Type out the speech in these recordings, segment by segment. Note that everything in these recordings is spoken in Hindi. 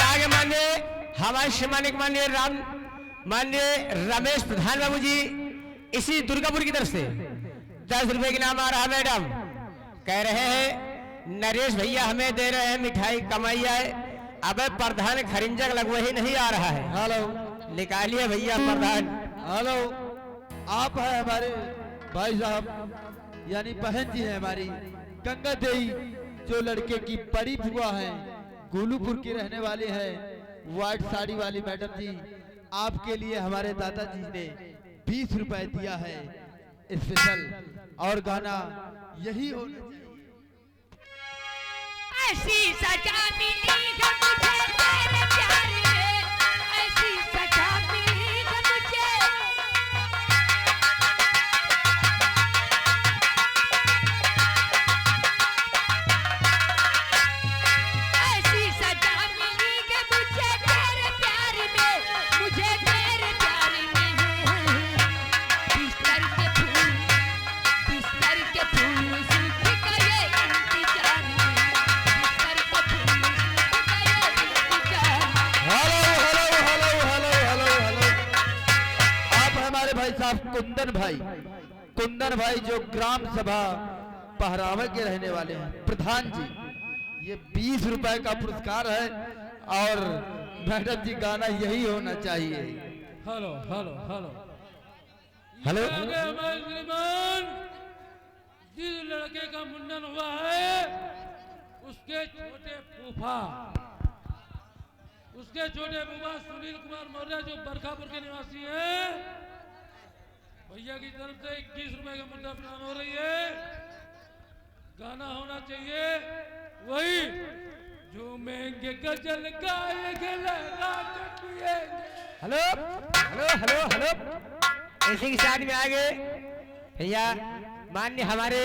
आगे माननीय हमारे सम्मानित माननीय रमेश प्रधान बाबू जी इसी दुर्गापुर की तरफ से 10 रुपए की नाम आ रहा मैडम कह रहे हैं नरेश भैया हमें दे रहे हैं मिठाई कमाई आए। अब प्रधान खरिंजक लगवा ही नहीं आ रहा है। हेलो निकालिए भैया प्रधान। हेलो आप है हमारे भाई साहब यानी बहन जी है हमारी गंगा देवी जो लड़के की बड़ी बुआ है गोलूपुर की रहने वाली है व्हाइट साड़ी वाली मैडम जी आपके लिए हमारे दादाजी ने 20 रुपए दिया है स्पेशल और गाना यही होना ऐसी सजा मिली है मुझे तेरे प्यार में, ऐसी सजा मिली है मुझे। ऐसी सजा मिली है मुझे तेरे प्यार में, मुझे तेरे प्यार में। बिस्तर के फूल सूख गए इंतजार में। भाई साहब कुंदन भाई जो ग्राम सभा पहरावे के रहने वाले हैं प्रधान जी ये 20 रुपए का पुरस्कार है और मैडम जी गाना यही होना चाहिए। हेलो हेलो हेलो हेलो श्रीमान जिस लड़के का मुंडन हुआ है उसके छोटे फूफा सुनील कुमार मौर्य जो बरखापुर के निवासी हैं भैया की तरफ से 21 रुपए का मुद्दा प्रदान हो रही है। गाना होना चाहिए वही झूमेंगे गजल गाएंगे लहरा के पिएंगे। हेलो हेलो हेलो हेलो इसी के साथ में आगे भैया मान्य हमारे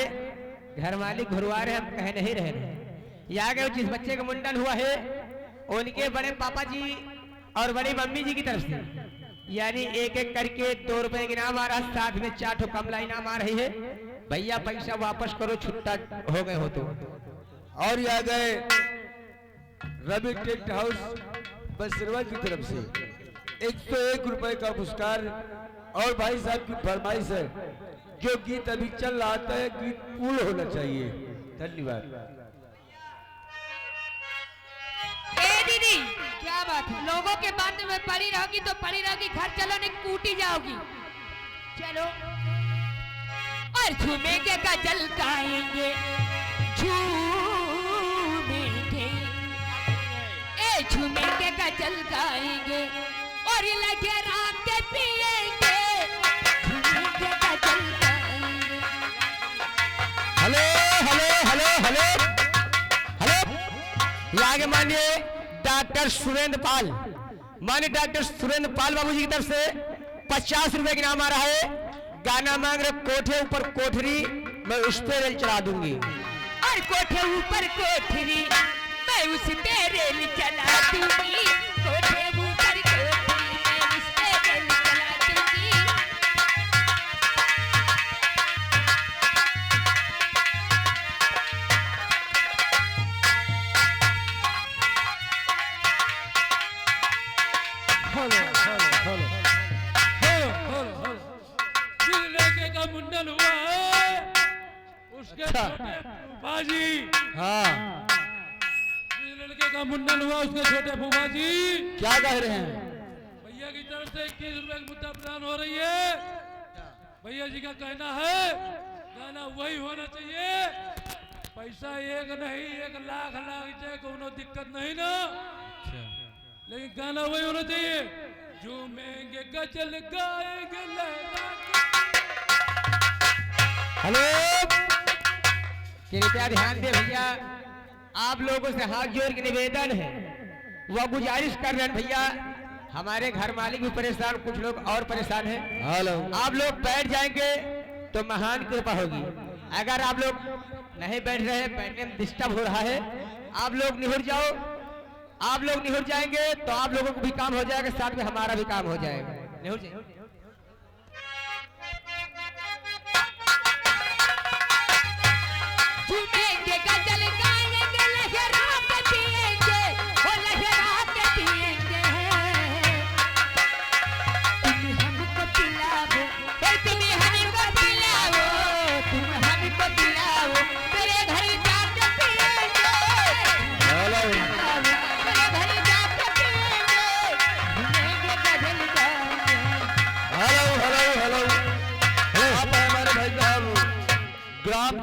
घर मालिक घुरवार है हम कह नहीं रहे ये आगे जिस बच्चे का मुंडन हुआ है उनके बड़े पापा जी और बड़ी मम्मी जी की तरफ से यानी एक करके 2 रुपए के इनाम आ रहा साथ में 4 कमला इनाम आ रही है। भैया पैसा वापस करो छुट्टा हो गए हो तो। और ये आ गए रवि टेक्ट हाउस बसरवा की तरफ से 101 रुपए का पुरस्कार और भाई साहब की फरमाइश है जो गीत अभी चल रहा था गीत पूर्ण होना चाहिए। धन्यवाद। दीदी क्या बात है लोगों के बात में पड़ी रहोगी तो पड़ी रहोगी घर चलो नहीं कूटी जाओगी। चलो और झूमेंगे गजल गाएंगे झूमेंगे गजल गाएंगे और लगे रात के पिएंगे झूमेंगे गजल गाएंगे। Hello hello hello hello hello आगे मानिए डॉक्टर सुरेंद्र पाल बाबू जी की तरफ से 50 रुपए का इनाम आ रहा है। गाना मांग रहे कोठे ऊपर कोठरी मैं उस पे रेल चला दूंगी और कोठे ऊपर कोठरी मैं उस पे रेल चला दूंगी। कोठे ऊपर कोठरी मैं उस पे रेल चला दूंगी। जिस लड़के का मुंडन हुआ है उसके छोटे फूफा जी जिस लड़के का मुंडन हुआ उसके छोटे फूफा जी क्या कह रहे हैं? भैया की तरफ से 21 रुपए की मुद्दा प्रदान हो रही है। भैया जी का कहना है गाना वही होना चाहिए। पैसा एक नहीं 1 लाख लाग जाए कोनो दिक्कत नहीं ना लेकिन गाना वही होना चाहिए झूमेंगे गजल गाएंगे लहरा के। हेलो कृपया ध्यान दे भैया आप लोगों से हाथ जोड़ के निवेदन है वह गुजारिश कर रहे हैं भैया हमारे घर मालिक भी परेशान कुछ लोग और परेशान हैं। हेलो आप लोग बैठ जाएंगे तो महान कृपा होगी। अगर आप लोग नहीं बैठ रहे बैठने में डिस्टर्ब हो रहा है आप लोग निहुर जाओ। आप लोग निहुर जाएंगे तो आप लोगों को भी काम हो जाएगा साथ में हमारा भी काम हो जाएगा। निहुर जाइए। झूमेंगे गजल गाएंगे लहरा के पिएंगे ओ लहरा के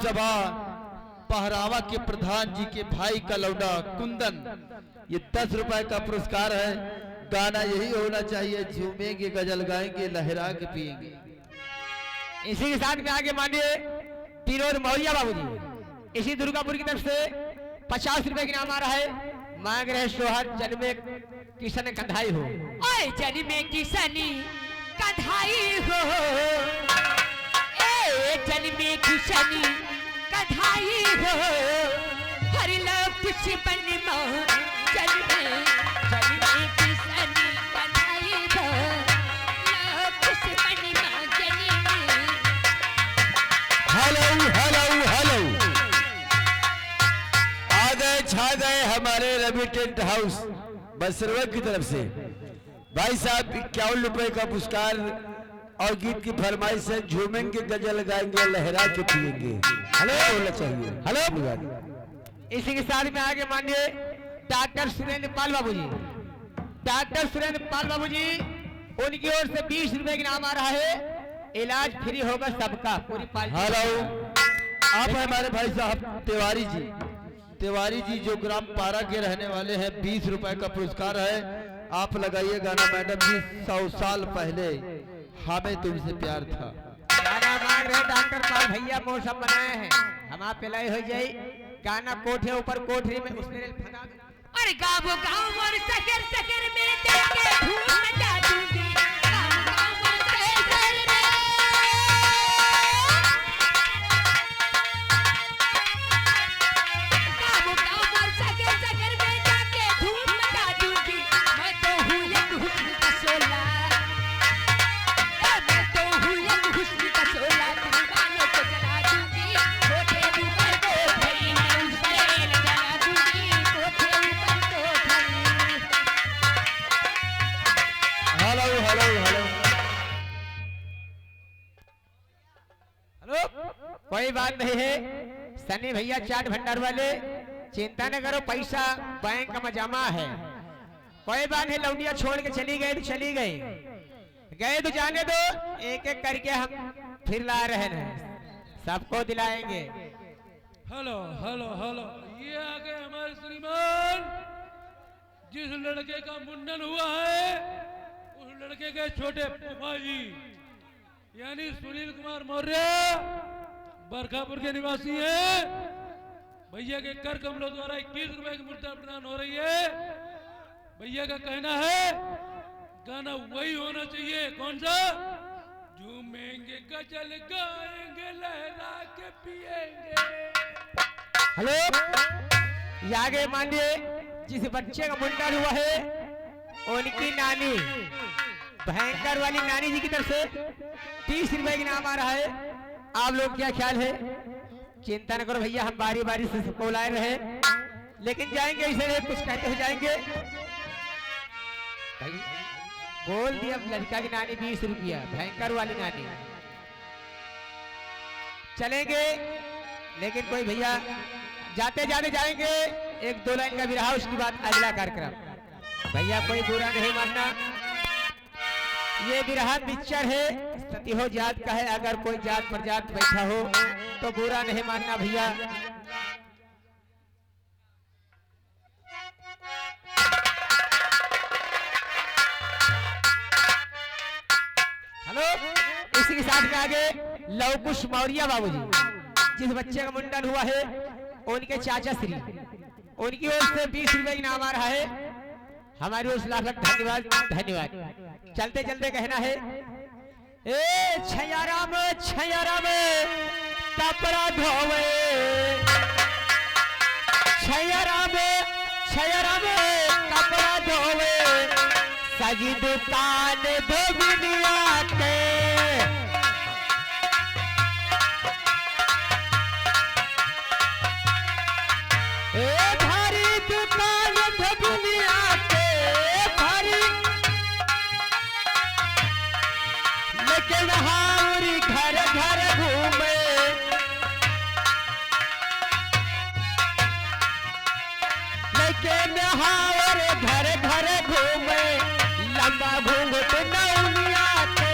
सभा पहरावा के प्रधान जी के भाई का लौटा कुंदन, ये 10 रुपए का पुरस्कार है। गाना यही होना चाहिए, झूमेंगे गजल गाएंगे लहरा के पिएंगे। इसी के साथ में आगे मानिए विनोद मौर्य बाबू जी, इसी दुर्गापुर की तरफ से 50 रुपए की नाम आ रहा है। मांग रहे सोहर जन्मे किशन कंधाई हो। ओए जन्मे किसनी कधाई हो, ए जन्मे किसनी कधाई हो, हर लोग कुछ बनवा जन्मे जन्मे किसनी कधाई हो, लोग कुछ बनवा जन्मे। हेलो हेलो हेलो, आ गए छा गए हमारे रवि टेंट हाउस बसरवा की तरफ से। भाई साहब 51 रुपए का पुरस्कार और गीत की फरमाइश है, झूमेंगे गजल गाएंगे लहरा के पिएंगे। हेलो होना चाहिए। हेलो। इसी के साथ में आगे मानिए डॉक्टर सुरेंद्र पाल बाबू जी, डॉक्टर सुरेंद्र पाल बाबू जी, उनकी ओर से 20 रुपए की नाम आ रहा है। इलाज फ्री होगा सबका, पूरी पार्टी। हेलो, आप हैं हमारे भाई साहब तिवारी जी, तिवारी जी जो ग्राम पारा के रहने वाले हैं। 20 रुपए का पुरस्कार है। आप लगाइए गाना मैडम जी, 100 साल पहले हमें तुमसे प्यार था। गाना मांग रहे डॉक्टर पाल भैया, मौसम बनाए हैं, हम आप पिलाई हो जाए। गाना कोठे ऊपर कोठरी में उसने फना। अरे गाँव गाँव और शहर शहर में जाके धूम मचा दूंगी, गाँव गाँव और शहर में, गाँव गाँव और शहर शहर में जाके धूम मचा दूंगी। मैं तो हूँ एक हुस्न का शोला, मैं तो हूँ एक हुस्न का शोला, दीवानों को जला दूंगी, कोठे ऊपर कोठरी में उस पर जला दूंगी, कोठे ऊपर कोठरी। हेलो हेलो हेलो, हेलो, कोई बात नहीं है। सनी भैया चाट भंडार वाले, चिंता न करो, पैसा बैंक में जमा है। कोई बात नहीं, लौंडिया छोड़ के चली गई तो चली गई, गए तो जाने दो। एक एक करके हम फिर ला रहे हैं, सबको दिलाएंगे। हेलो हेलो हेलो, ये आ गए हमारे श्रीमान। जिस लड़के का मुंडन हुआ है उस लड़के के छोटे फूफा जी यानी सुनील कुमार मौर्य बरखापुर के निवासी हैं। भैया के कर कमलों द्वारा 21 रुपए की मुद्रा प्रदान हो रही है। भैया का कहना है गाना वही होना चाहिए, कौन सा? झूमेंगे गजल गाएंगे लहरा के पिएंगे। हेलो, ये आगे मानिए जिस बच्चे का मुंडन हुआ है उनकी नानी, भयंकर वाली नानी जी की तरफ से 30 रुपए की नाम आ रहा है। आप लोग क्या ख्याल है? चिंता न करो भैया, हम बारी बारी से सबको लाए रहे, लेकिन जाएंगे ऐसे नहीं, कुछ कहते हुए जाएंगे। बोल दिया लड़का की नानी 20 रुपया, भयंकर वाली नानी। चलेंगे, लेकिन कोई भैया जाते जाते जाएंगे, 1-2 लाइन का विरहा, उसके बाद अगला कार्यक्रम। भैया कोई बुरा नहीं मानना, ये विरहा पिक्चर है, सती हो जात का है। अगर कोई जात पर जात बैठा हो तो बुरा नहीं मानना भैया। हेलो, इसी के साथ में आगे लवकुश मौर्य बाबूजी, जिस बच्चे का मुंडन हुआ है उनके चाचा श्री, उनकी ओर से 20 रुपए की नाम आ रहा है। हमारी ओर से लाख लाख धन्यवाद धन्यवाद। चलते चलते कहना है, ए छैया राम कपड़ा धोवे, छैया राम कपड़ा धोवे, सजी दुकान धोबिनिया के। ए भारी दुकान धोबिनिया के, भारी लेकिन हाउरी घर घर घूमे, लेकिन हाउर घर घर घूमे, लंबा घूंघट नौनिया के।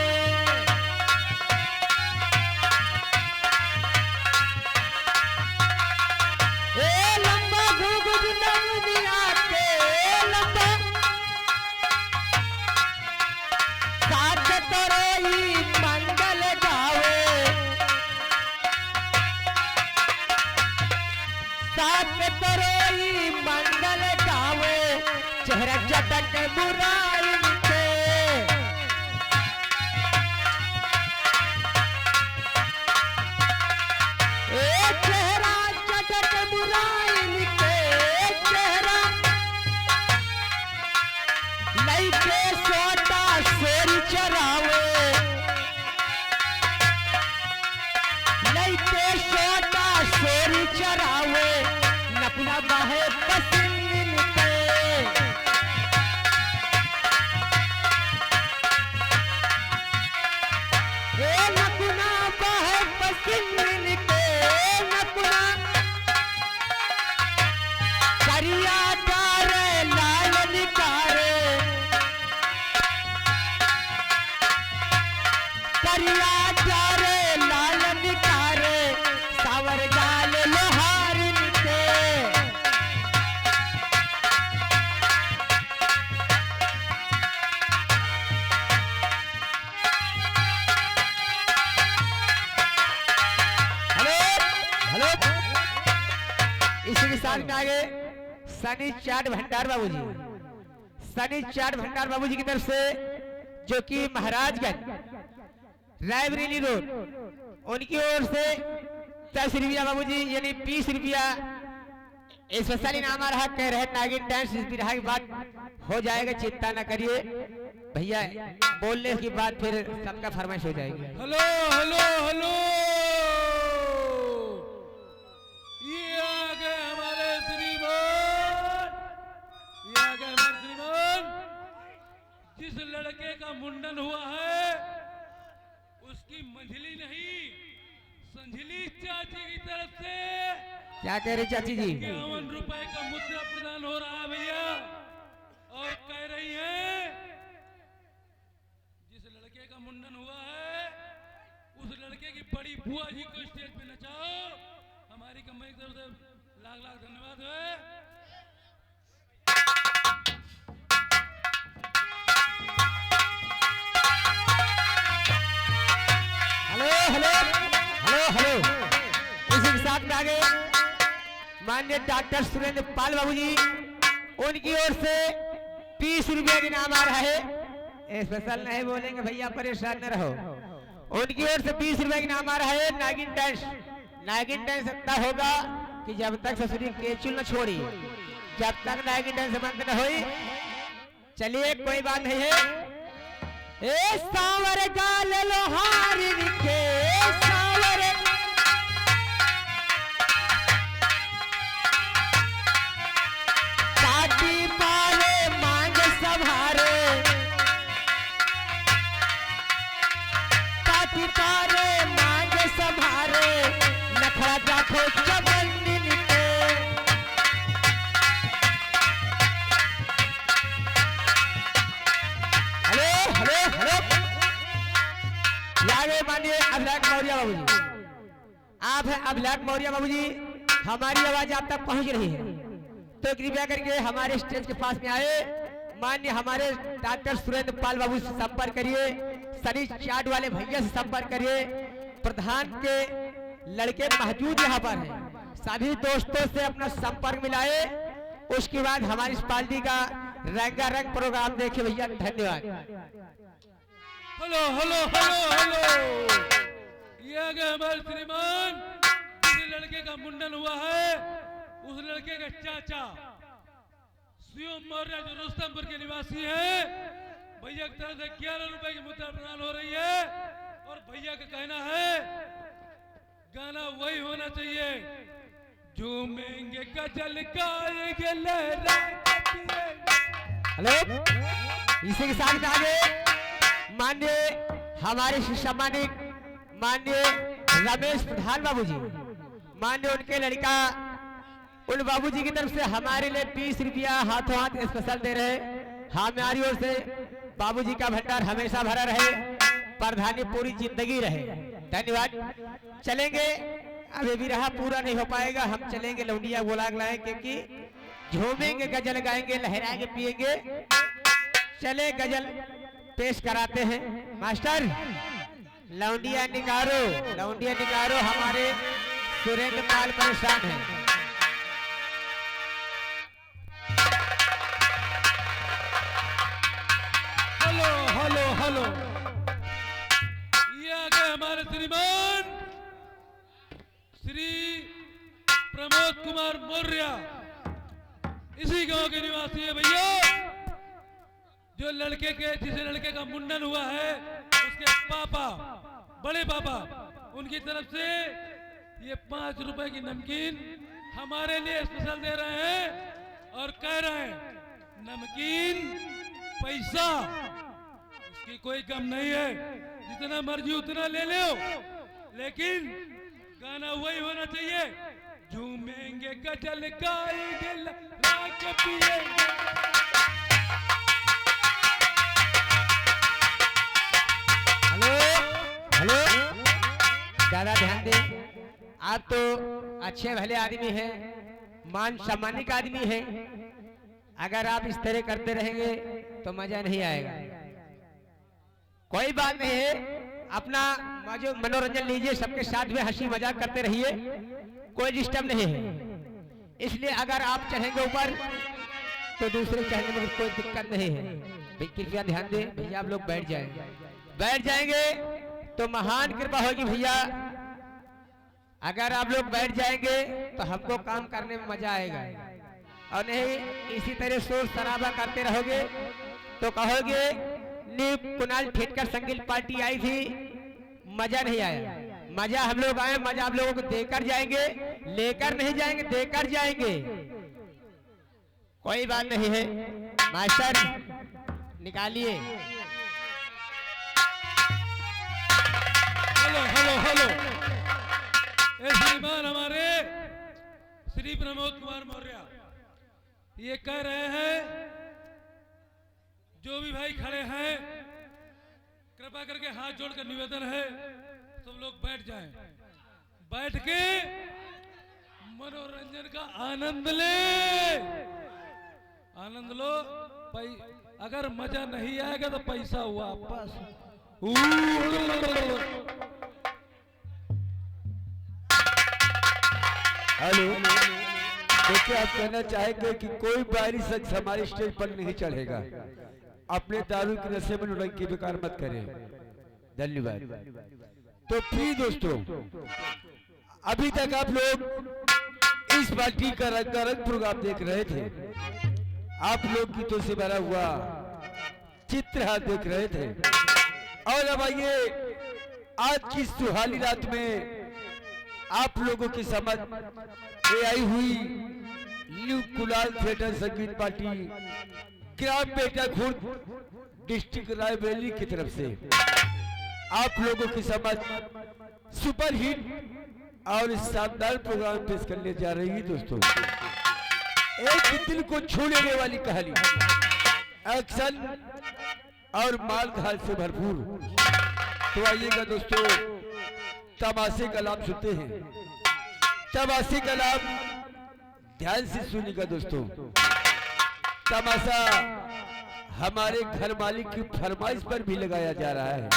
चेहरा चटक मुरारी के चेहरा चटक मुरारी के चेहरा लइके सोटा सोरी चरावे लइके सोटा सोरी चरावे नपना बाहे पसीन के नपना बाहे पसीन के नपना करिया डारे लाल निकारे करिया डारे लाल निकारे सावर गाल लोहार के हेलो हेलो इसी के साथ में आगे सनी चाट भंडार बाबूजी सनी चाट भंडार बाबूजी की तरफ से जो कि महाराजगंज रायबरेली रोड उनकी ओर से 10 रुपया बाबूजी यानी 20 रुपया स्पेशल इनाम आ रहा कह रहे नागिन डांस इस बिरहा की बात हो जाएगा चिंता न करिए भैया बोलने की बात फिर सबका फरमाइश हो जाएगी। हेलो हेलो हेलो ये आ गए हमारे श्रीमान ये आ गए हमारे श्रीमान जिस लड़के का मुंडन हुआ है उसकी मंझली नहीं संझली चाची की तरफ से क्या कह रही चाची जी 51 रुपए का मुद्रा प्रदान हो रहा है भैया और कह रही है जिस लड़के का मुंडन हुआ है उस लड़के की बड़ी बुआ जी को स्टेज पे नचाओ हमारी कंपनी की तरफ से लाख लाख धन्यवाद है। हेलो हेलो हेलो हेलो इसी के साथ में आगे माननीय डॉक्टर सुरेंद्र पाल बाबूजी उनकी ओर से 20 रुपया का इनाम आ रहा है स्पेशल नहीं बोलेंगे भैया परेशान न रहो उनकी ओर से 20 रुपया का इनाम आ रहा है नागिन डांस इतना होगा कि जब तक ससुरी केचुल न छोड़ी जब तक नागिन डांस बंद न हुई चलिए कोई बात नहीं है ए सावर गाल लोहारी के सावर काटी पाले मांग संभारे काटी पाले मांग संभारे नखरा जाखो चबंदिन के हेलो हेलो हेलो यागे मानिए अभिलाष मौर्य बाबूजी आप हैं अभिलाष मौर्य बाबूजी हमारी आवाज आप तक पहुंच रही है तो कृपया करके हमारे स्टेज के पास में आए मान्य हमारे डॉक्टर सुरेंद्र पाल बाबू से संपर्क करिए सनी चाट वाले भैया से संपर्क करिए प्रधान के लड़के मौजूद यहाँ पर हैं सभी दोस्तों से अपना संपर्क मिलाए उसके बाद हमारी इस पार्टी का रंगारंग प्रोग्राम देखे भैया धन्यवाद। हेलो हेलो हेलो हेलो ये आ गए हमारे श्रीमान जिस लड़के का मुंडन हुआ है उस लड़के के चाचा शिव मौर्य जो रुस्तमपुर के निवासी हैं भैया की तरफ से 11 रुपए की मुद्रा प्रदान हो रही है और भैया का कहना है गाना वही होना चाहिए झूमेंगे गजल गाएंगे लहराएंगे। हेलो इसी के साथ आगे माननीय हमारे सम्मानित माननीय रमेश प्रधान बाबूजी माननीय उनके लड़का उन बाबूजी की तरफ से हमारे लिए 20 रुपया हाथों हाथ स्पेशल दे रहे हमारी ओर से बाबूजी का भंडार हमेशा भरा रहे प्रधानी पूरी जिंदगी रहे धन्यवाद। चलेंगे अभी भी रहा पूरा नहीं हो पाएगा हम चलेंगे लौंडिया बोला लाए क्योंकि झूमेंगे गजल गाएंगे लहराएंगे पिएंगे चले गजल पेश कराते हैं मास्टर लौंडिया निकारो हमारे सुरेंद्र पाल परेशान है। प्रमोद कुमार मौर्य इसी गांव के निवासी है भैया। जो जिस लड़के का मुंडन हुआ है उसके पापा, बड़े पापा, उनकी तरफ से ये 5 रुपए की नमकीन हमारे लिए स्पेशल दे रहे हैं और कह रहे हैं नमकीन पैसा इसकी कोई कम नहीं है, जितना मर्जी उतना ले लो, लेकिन गाना वही होना चाहिए, झूमेंगे गजल गाएंगे लगा के पिएंगे। हेलो हेलो, ज्यादा ध्यान दें। आप तो अच्छे भले आदमी हैं, मान सम्मानित आदमी हैं। अगर आप इस तरह करते रहेंगे तो मजा नहीं आएगा। कोई बात नहीं है, अपना मनोरंजन लीजिए, सबके साथ में हंसी मजाक करते रहिए, कोई डिस्टर्ब नहीं है। इसलिए अगर आप चढ़ेंगे ऊपर तो दूसरे चढ़ने में कोई दिक्कत नहीं है। कृपया ध्यान दें भैया, आप लोग बैठ जाएंगे तो महान कृपा होगी भैया। अगर आप लोग बैठ जाएंगे तो हमको काम करने में मजा आएगा, और नहीं इसी तरह शोर शराबा करते रहोगे तो कहोगे न्यू कुणाल ठेटकर संगीत पार्टी आई थी, मजा नहीं आया। मजा हम लोग आए, मजा आप लोगों को देकर जाएंगे, लेकर नहीं जाएंगे, देकर जाएंगे। कोई बात नहीं है, मास्टर निकालिए। हेलो हेलो हेलो, श्रीमान हमारे श्री प्रमोद कुमार मौर्य ये कह रहे हैं, जो भी भाई खड़े हैं कृपा करके हाथ जोड़कर निवेदन है सब लोग बैठ जाएं, बैठ के मनोरंजन का आनंद लो। अगर मजा नहीं आएगा तो पैसा वापस। हेलो, देखिए आप कहना चाहेंगे कि कोई बाहरी शख्स हमारे स्टेज पर नहीं चढ़ेगा। अपने दारू के नशे में नौटंकी बेकार मत करें। धन्यवाद। तो प्रिय दोस्तों, अभी तक आप लोग इस पार्टी का रंगारंग प्रोग्राम देख रहे थे। आप लोग गीतों से भरा हुआ चित्रहार देख रहे थे, और अब आइए आज की सुहानी रात में आप लोगों की समझ ये आई हुई न्यू कुणाल थिएटर संगीत पार्टी ग्राम बेटा खुर्द डिस्ट्रिक्ट रायबरेली की तरफ से आप लोगों की समझ सुपर हिट और शानदार प्रोग्राम पेश करने जा रही है। दोस्तों, एक दिल को छू लेने वाली कहानी, एक्शन और माल धाल से भरपूर। तो आइएगा दोस्तों, तमाशे का लाभ सुनते हैं। तमाशे का लाभ ध्यान से सुनिएगा दोस्तों। तमाशा हमारे घर मालिक की फरमाइश पर भी लगाया जा रहा है,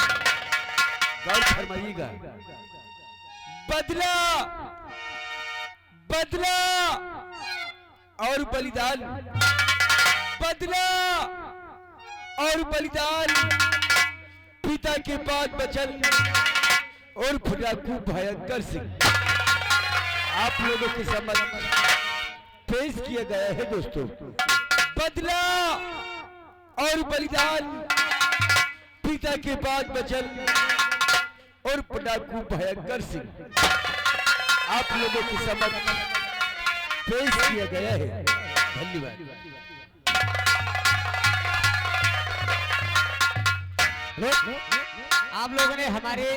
गौर फरमाइएगा। बदला बदला और बलिदान, बदला और बलिदान, पिता के बाद बचन और डाकू भयंकर सिंह आप लोगों के समझ पेश किया गया है दोस्तों। बदला और बलिदान, पिता के बाद बचन और डाकू भयंकर सिंह आप लोगों की समझ पेश किया गया है। धन्यवाद। आप लोगों ने हमारे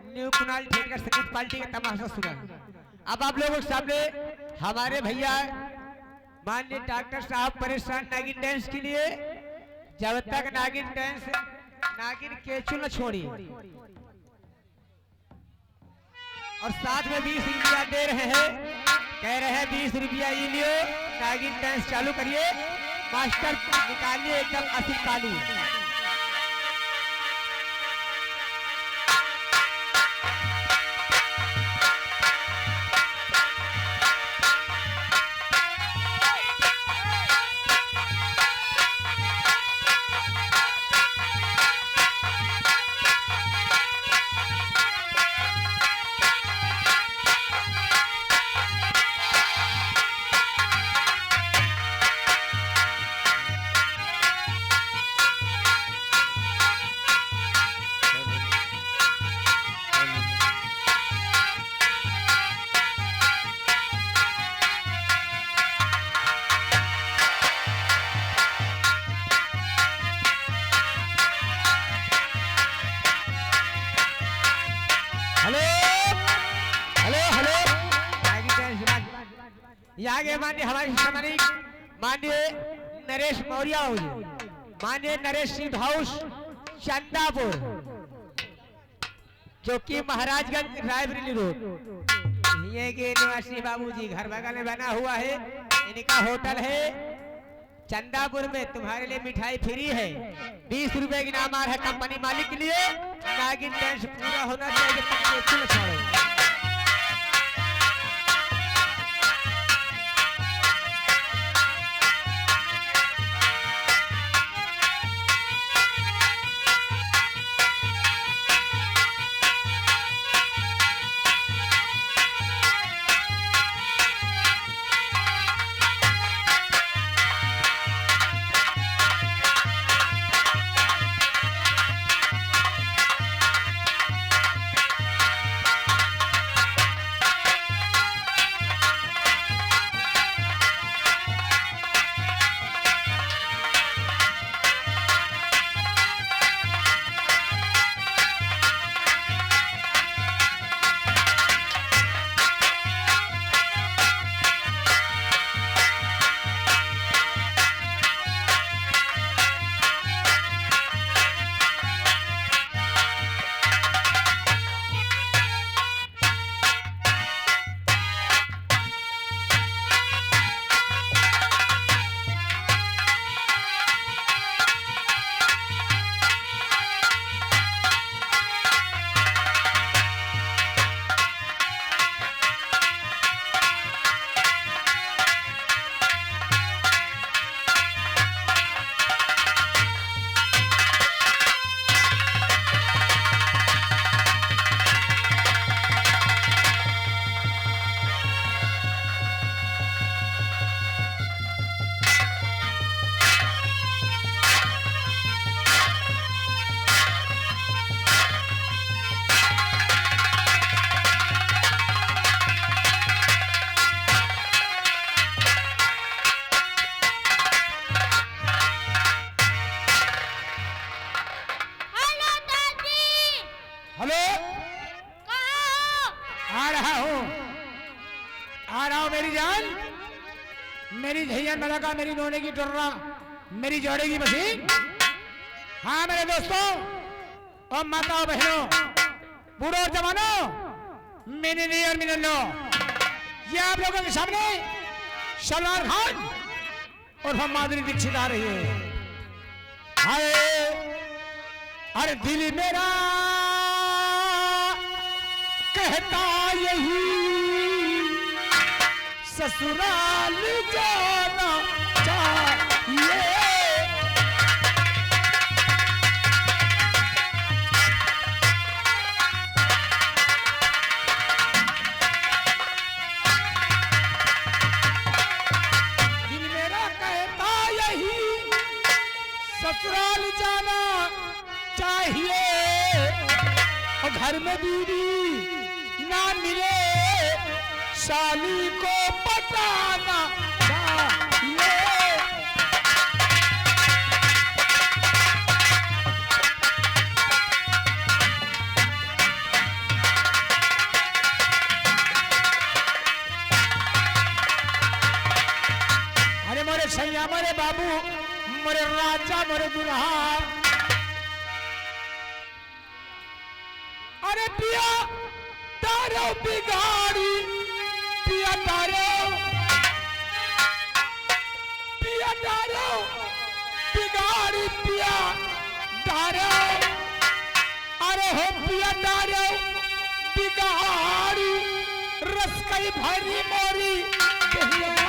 न्यू कुणाल ठेटकर संगीत पार्टी का तमाशा सुना। अब आप लोगों के सामने हमारे भैया माननीय डॉक्टर साहब परेशान नागिन डांस के लिए, जब तक नागिन डांस नागिन केचू न छोड़ी, और साथ में 20 रुपया दे रहे हैं, कह रहे हैं 20 रुपया ये लियो, नागिन डांस चालू करिए, मास्टर निकालिए एकदम असली ताली। यहाँ के माननीय हमारे सामने माननीय नरेश मौर्य जी, माननीय नरेश सिंह हाउस चंदापुर, जो कि महाराजगंज रायबरेली रोड, ये के निवासी बाबूजी घर बगल में बना हुआ है, इनका होटल है चंदापुर में। तुम्हारे लिए मिठाई फ्री है, 20 रुपए की इनाम है कंपनी मालिक के लिए। नागिन डांस पूरा होना चाहिए, तब छोड़ो। मेरी झैया मलका, मेरी नोने की टुर्रा, मेरी जोड़े की मशीन। हाँ मेरे दोस्तों और माताओं बहनों, बूढ़ों और जवानों, मिनी और मिनल्लो, ये आप लोगों के सामने सलमान खान और हम माधुरी दीक्षित आ रही है। अरे अरे दिल मेरा कहता यही ससुराल जाना चाहिए। दिल मेरा कहता यही ससुराल जाना चाहिए, और घर में बीवी ना मिले साली को पटाना चाहिए। अरे मोरे सैया, मोरे बाबू, मोरे राजा, मोरे दुल्हा, अरे पिया तारो बिगाड़ी, पिया तारो, पिया तारो बिगाड़ी, पिया तारो, अरे हो पिया तारो बिगाड़ी, रस कई भरी मोरी कहिए